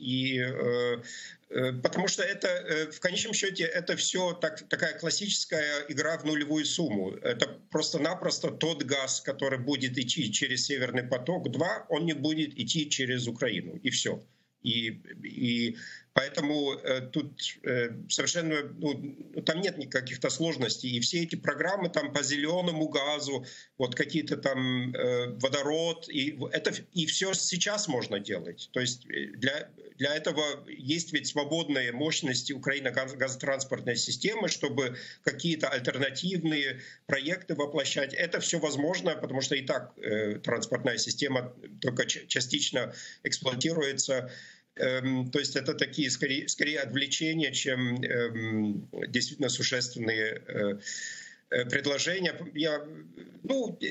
потому что это, в конечном счете, это все такая классическая игра в нулевую сумму. Это просто-напросто тот газ, который будет идти через Северный поток-2, он не будет идти через Украину, и все. И поэтому тут совершенно, там нет никаких-то сложностей. И все эти программы там по зеленому газу, вот какие-то там водород, и все сейчас можно делать. То есть для этого есть ведь свободные мощности Украины газотранспортной системы, чтобы какие-то альтернативные проекты воплощать. Это все возможно, потому что и так транспортная система только частично эксплуатируется. То есть это такие скорее отвлечения, чем действительно существенные предложения.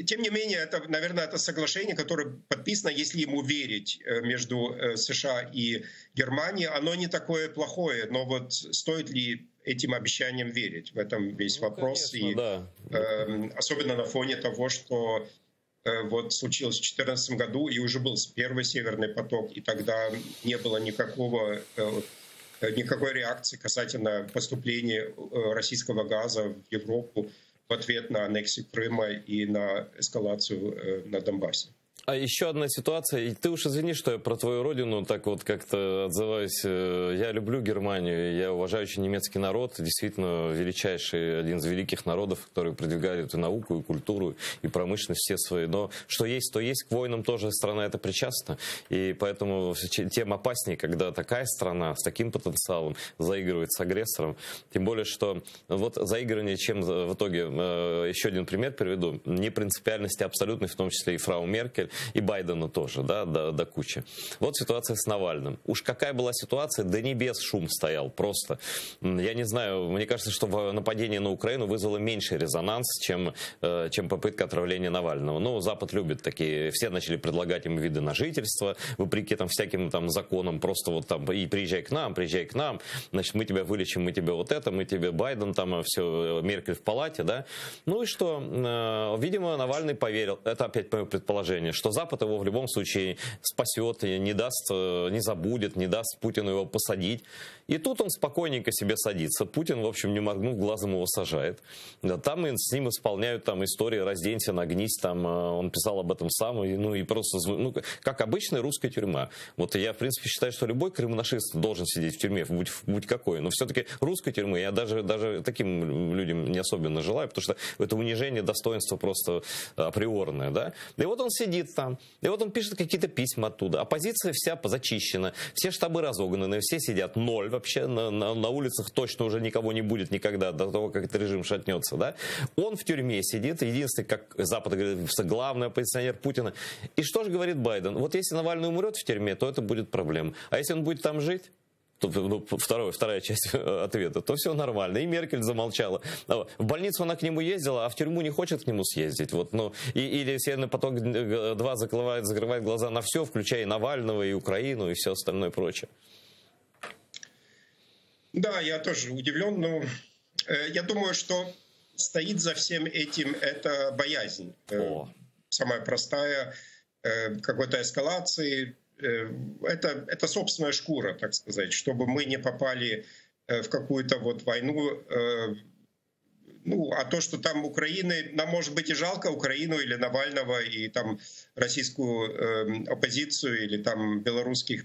Тем не менее, наверное, это соглашение, которое подписано, если ему верить, между США и Германией. Оно не такое плохое, но вот стоит ли этим обещаниям верить? В этом весь вопрос. Конечно, да. Особенно на фоне того, что вот случилось в 2014 году, и уже был первый Северный поток, и тогда не было никакой реакции касательно поступления российского газа в Европу в ответ на аннексию Крыма и на эскалацию на Донбассе. А еще одна ситуация, и ты уж извини, что я про твою родину так вот как-то отзываюсь. Я люблю Германию, я уважаю очень немецкий народ, действительно величайший, один из великих народов, которые продвигают и науку, и культуру, и промышленность все свои. Но что есть, то есть, к войнам тоже страна эта причастна. И поэтому тем опаснее, когда такая страна с таким потенциалом заигрывает с агрессором. Тем более, что вот заигрывание, чем в итоге, еще один пример приведу, непринципиальности абсолютной, в том числе и фрау Меркель, и Байдена тоже, да, до кучи. Вот ситуация с Навальным. Уж какая была ситуация, до небес шум стоял просто. Я не знаю, мне кажется, что нападение на Украину вызвало меньший резонанс, чем попытка отравления Навального. Ну, Запад любит такие, все начали предлагать им виды на жительство, вопреки там всяким там законам, просто вот там, и приезжай к нам, значит, мы тебя вылечим, мы тебе вот это, мы тебе Байден, там все, Меркель в палате, да. Ну и что? Видимо, Навальный поверил, это опять мое предположение, что Запад его в любом случае спасет, не даст, не забудет, не даст Путину его посадить. И тут он спокойненько себе садится. Путин, в общем, не моргнув глазом, его сажает. Там с ним исполняют там истории «Разденься, нагнись», там он писал об этом сам, и просто, как обычная русская тюрьма. Вот я, в принципе, считаю, что любой крымнашист должен сидеть в тюрьме, будь какой. Но все-таки русской тюрьмы я даже таким людям не особенно желаю, потому что это унижение достоинства просто априорное, да. И вот он сидит там, и вот он пишет какие-то письма оттуда. Оппозиция вся зачищена, все штабы разогнаны, все сидят, ноль вообще, на улицах точно уже никого не будет никогда, до того, как этот режим шатнется, да. Он в тюрьме сидит, единственный, как Запад говорит, главный оппозиционер Путина. И что же говорит Байден? Вот если Навальный умрет в тюрьме, то это будет проблема. А если он будет там жить? Вторая часть ответа, то все нормально. И Меркель замолчала. В больницу она к нему ездила, а в тюрьму не хочет к нему съездить. Вот, или Северный поток-2 закрывает глаза на все, включая и Навального, и Украину, и все остальное прочее. Да, я тоже удивлен, но я думаю, что стоит за всем этим это боязнь. Самая простая, какой-то эскалации. Это собственная шкура, так сказать, чтобы мы не попали в какую-то вот войну. А то, что там Украины, нам может быть и жалко Украину или Навального, и там российскую оппозицию, или там белорусской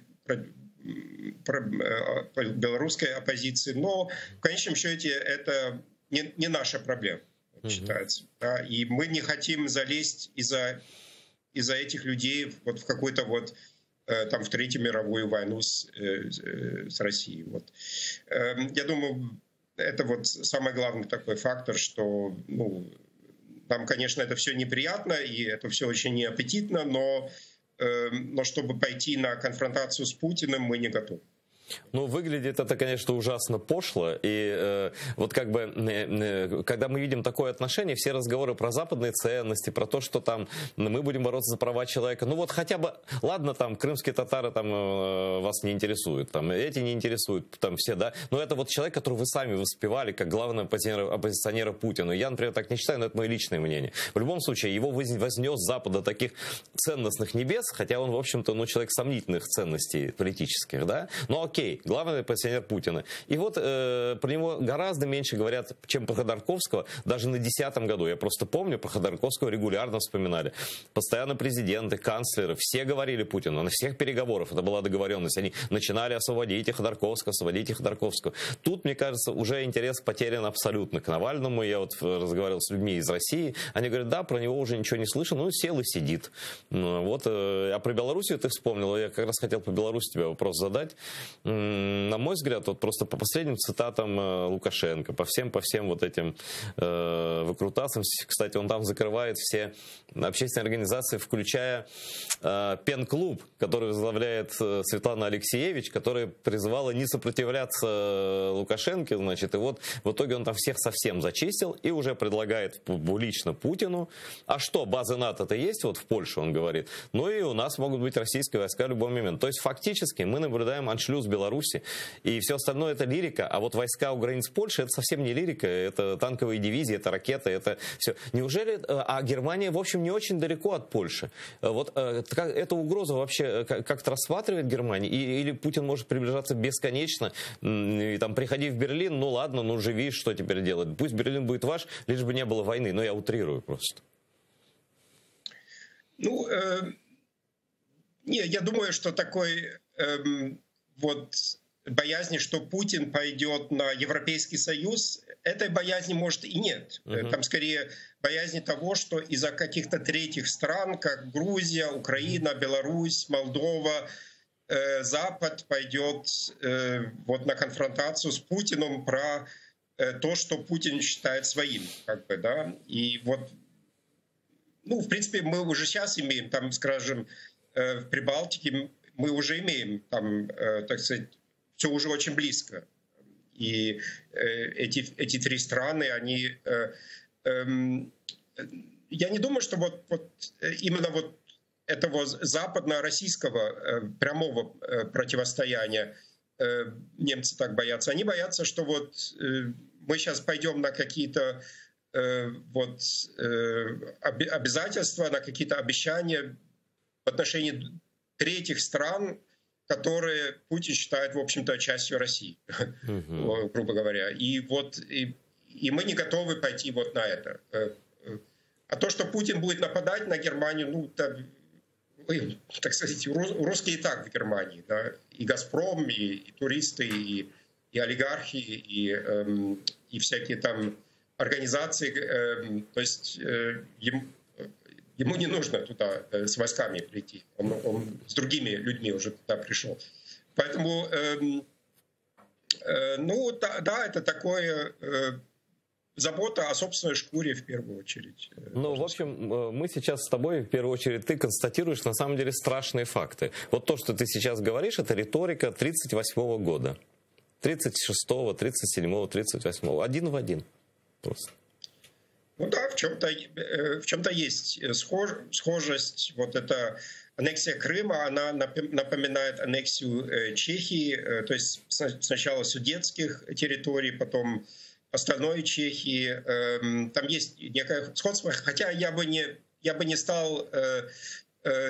оппозиции, но в конечном счете это не наша проблема, считается. Да? И мы не хотим залезть из-за этих людей вот в какую-то вот там в Третью мировую войну с Россией. Вот. Я думаю, это вот самый главный такой фактор, что нам, конечно, это все неприятно, и это все очень неаппетитно, но чтобы пойти на конфронтацию с Путиным, мы не готовы. Выглядит это, конечно, ужасно пошло. И вот как бы, когда мы видим такое отношение, все разговоры про западные ценности, про то, что там мы будем бороться за права человека. Хотя бы, ладно, там крымские татары там вас не интересуют, там эти не интересуют, там все, да. Но это вот человек, которого вы сами воспевали как главного оппозиционера Путину. Я, например, так не считаю, но это мое личное мнение. В любом случае, его вознес Запад до таких ценностных небес, хотя он, в общем-то, человек сомнительных ценностей политических, да. Окей, главный оппозиционер Путина. И вот про него гораздо меньше говорят, чем про Ходорковского, даже на 2010 году. Я просто помню, про Ходорковского регулярно вспоминали. Постоянно президенты, канцлеры, все говорили Путину, на всех переговорах, это была договоренность. Они начинали освободите Ходорковского, освободите Ходорковского. Тут, мне кажется, уже интерес потерян абсолютно к Навальному. Я вот разговаривал с людьми из России, они говорят, да, про него уже ничего не слышно, сел и сидит. А про Белоруссию ты вспомнил, я как раз хотел по Беларуси тебе вопрос задать. На мой взгляд, вот просто по последним цитатам Лукашенко, по всем вот этим выкрутасам, кстати, он там закрывает все общественные организации, включая Пен-клуб, который возглавляет Светлана Алексеевич, которая призывала не сопротивляться Лукашенко, значит, и вот в итоге он там всех совсем зачистил и уже предлагает публично Путину, а что, базы НАТО-то есть вот в Польше, он говорит, и у нас могут быть российские войска в любой момент. То есть фактически мы наблюдаем аншлюз Беларуси, и все остальное это лирика, а вот войска у границ Польши это совсем не лирика, это танковые дивизии, это ракеты, это все. Неужели, а Германия, в общем, не очень далеко от Польши. Вот эту угрозу вообще как-то рассматривает Германия, или Путин может приближаться бесконечно, и там, приходи в Берлин, ладно, живи, что теперь делать, пусть Берлин будет ваш, лишь бы не было войны, я утрирую просто. Я думаю, что такой боязни, что Путин пойдет на Европейский Союз, этой боязни, может, и нет. Там скорее боязни того, что из-за каких-то третьих стран, как Грузия, Украина, Беларусь, Молдова, Запад пойдет на конфронтацию с Путиным про то, что Путин считает своим. Да? И в принципе, мы уже сейчас имеем, там, скажем, в Прибалтике мы уже имеем, там, так сказать, все уже очень близко. И эти три страны, они... Я не думаю, что именно этого западно-российского прямого противостояния немцы так боятся. Они боятся, что мы сейчас пойдем на какие-то обязательства, на какие-то обещания в отношении третьих стран, которые Путин считает, в общем-то, частью России, грубо говоря. И мы не готовы пойти вот на это. А то, что Путин будет нападать на Германию, ну, так сказать, русские и так в Германии, да, и «Газпром», и туристы, и олигархи, и всякие там организации, то есть ему не нужно туда с войсками прийти, он с другими людьми уже туда пришел. Поэтому, ну да, это такое забота о собственной шкуре в первую очередь. Ну, в общем, мы сейчас с тобой, в первую очередь, ты констатируешь на самом деле страшные факты. Вот то, что ты сейчас говоришь, это риторика 1938 года. 36-го, 37-го, 38-го. Один в один. Просто. Ну да, в чем-то есть схожесть. Вот эта аннексия Крыма, она напоминает аннексию Чехии, то есть сначала судетских территорий, потом остальной Чехии. Там есть некое сходство, хотя я бы не стал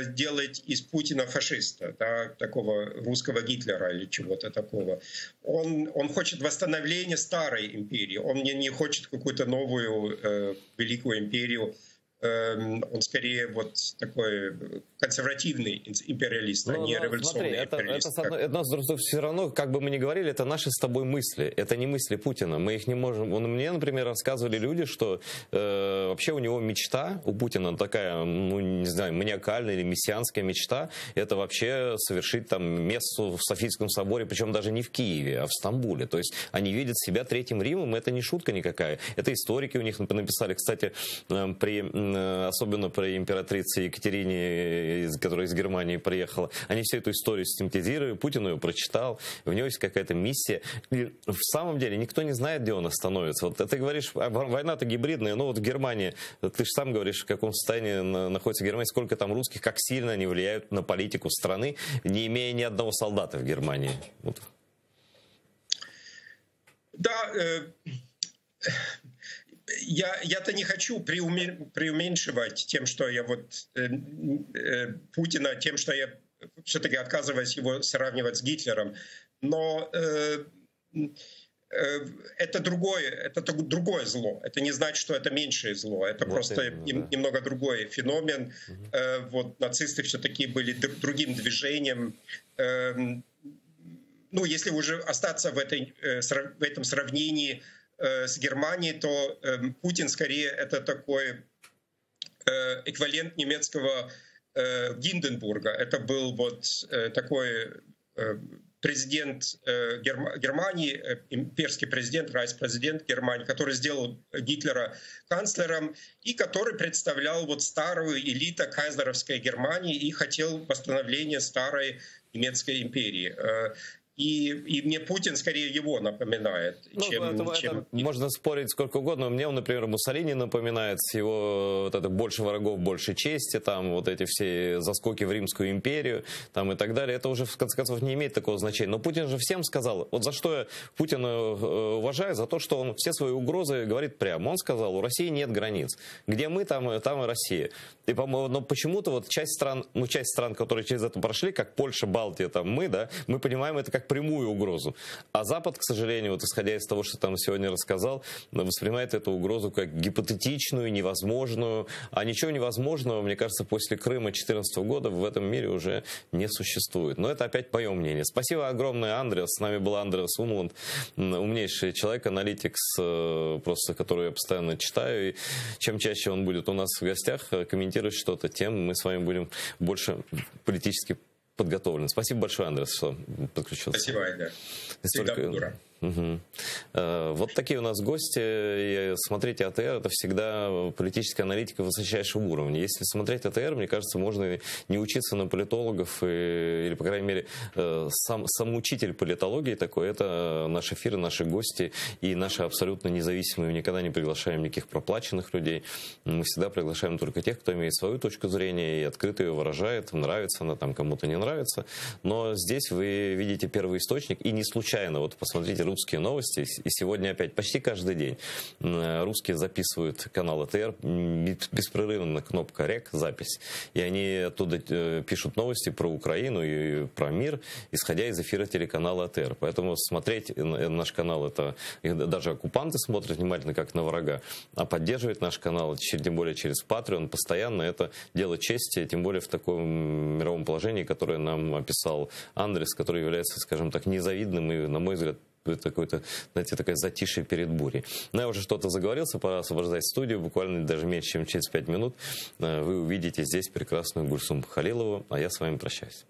делать из Путина фашиста, да, такого русского Гитлера или чего-то такого. Он хочет восстановления старой империи, он не хочет какую-то новую великую империю. Он скорее вот такой консервативный империалист, а не революционный империалист. Это все равно, как бы мы ни говорили, это наши с тобой мысли. Это не мысли Путина. Мы их не можем... Мне, например, рассказывали люди, что вообще у него мечта, у Путина такая, ну, не знаю, маниакальная или мессианская мечта, это вообще совершить там мессу в Софийском соборе, причем даже не в Киеве, а в Стамбуле. То есть они видят себя Третьим Римом, это не шутка никакая. Это историки у них написали, кстати, особенно при императрице Екатерине, которая из Германии приехала. Они всю эту историю систематизировали, Путин ее прочитал, у него есть какая-то миссия. И в самом деле никто не знает, где он остановится. Вот ты говоришь, война-то гибридная, но вот в Германии, ты же сам говоришь, в каком состоянии находится Германия, сколько там русских, как сильно они влияют на политику страны, не имея ни одного солдата в Германии. Вот. Да, я-то не хочу преуменьшивать тем, что я вот Путина, тем, что я все-таки отказываюсь его сравнивать с Гитлером. Но это другое зло. Это не значит, что это меньшее зло. Это вот просто немного другой феномен. Вот нацисты все-таки были другим движением. Ну, если уже остаться в этом сравнении с Германией, то Путин скорее это такой эквивалент немецкого Гинденбурга. Это был вот такой президент Германии, имперский президент, райхспрезидент Германии, который сделал Гитлера канцлером и который представлял вот старую элиту кайзеровской Германии и хотел восстановления старой немецкой империи. И мне Путин скорее его напоминает, чем... Можно спорить сколько угодно. Мне он, например, Муссолини напоминает с его вот это «больше врагов, больше чести», там вот эти все заскоки в Римскую империю там, и так далее. Это уже, в конце концов, не имеет такого значения. Но Путин же всем сказал, вот за что я Путина уважаю, за то, что он все свои угрозы говорит прямо. Он сказал, у России нет границ. Где мы, там и Россия. И, но почему-то вот часть стран, которые через это прошли, как Польша, Балтия, там мы, да, мы понимаем это как прямую угрозу. А Запад, к сожалению, вот исходя из того, что там сегодня рассказал, воспринимает эту угрозу как гипотетичную, невозможную. А ничего невозможного, мне кажется, после Крыма 2014 года в этом мире уже не существует. Но это опять мое мнение. Спасибо огромное, Андреас. С нами был Андреас Умланд, умнейший человек, аналитик, просто который я постоянно читаю. И чем чаще он будет у нас в гостях, комментировать что-то, тем мы с вами будем больше политически подготовлен. Спасибо большое, Андрес, что подключился. Спасибо, Айдар. Всегда буду рад. Угу. Вот такие у нас гости. И смотреть АТР — это всегда политическая аналитика высочайшего уровня. Если смотреть АТР, мне кажется, можно не учиться на политологов, или, по крайней мере, сам учитель политологии такой — это наши эфиры, наши гости и наши абсолютно независимые. Мы никогда не приглашаем никаких проплаченных людей. Мы всегда приглашаем только тех, кто имеет свою точку зрения и открыто ее выражает. Нравится она там, кому-то не нравится. Но здесь вы видите первый источник, и не случайно. Вот посмотрите русские новости. И сегодня опять почти каждый день русские записывают канал АТР, беспрерывно кнопка «Рек», запись. И они оттуда пишут новости про Украину и про мир, исходя из эфира телеканала АТР. Поэтому смотреть наш канал, это даже оккупанты смотрят внимательно, как на врага, а поддерживать наш канал, тем более через Patreon, постоянно, это дело чести, тем более в таком мировом положении, которое нам описал Андрес, который является, скажем так, незавидным и, на мой взгляд, это какое-то, знаете, такое затишье перед бурей. Но я уже что-то заговорился, пора освобождать студию. Буквально даже меньше, чем через 5 минут вы увидите здесь прекрасную Гульсум Халилову, а я с вами прощаюсь.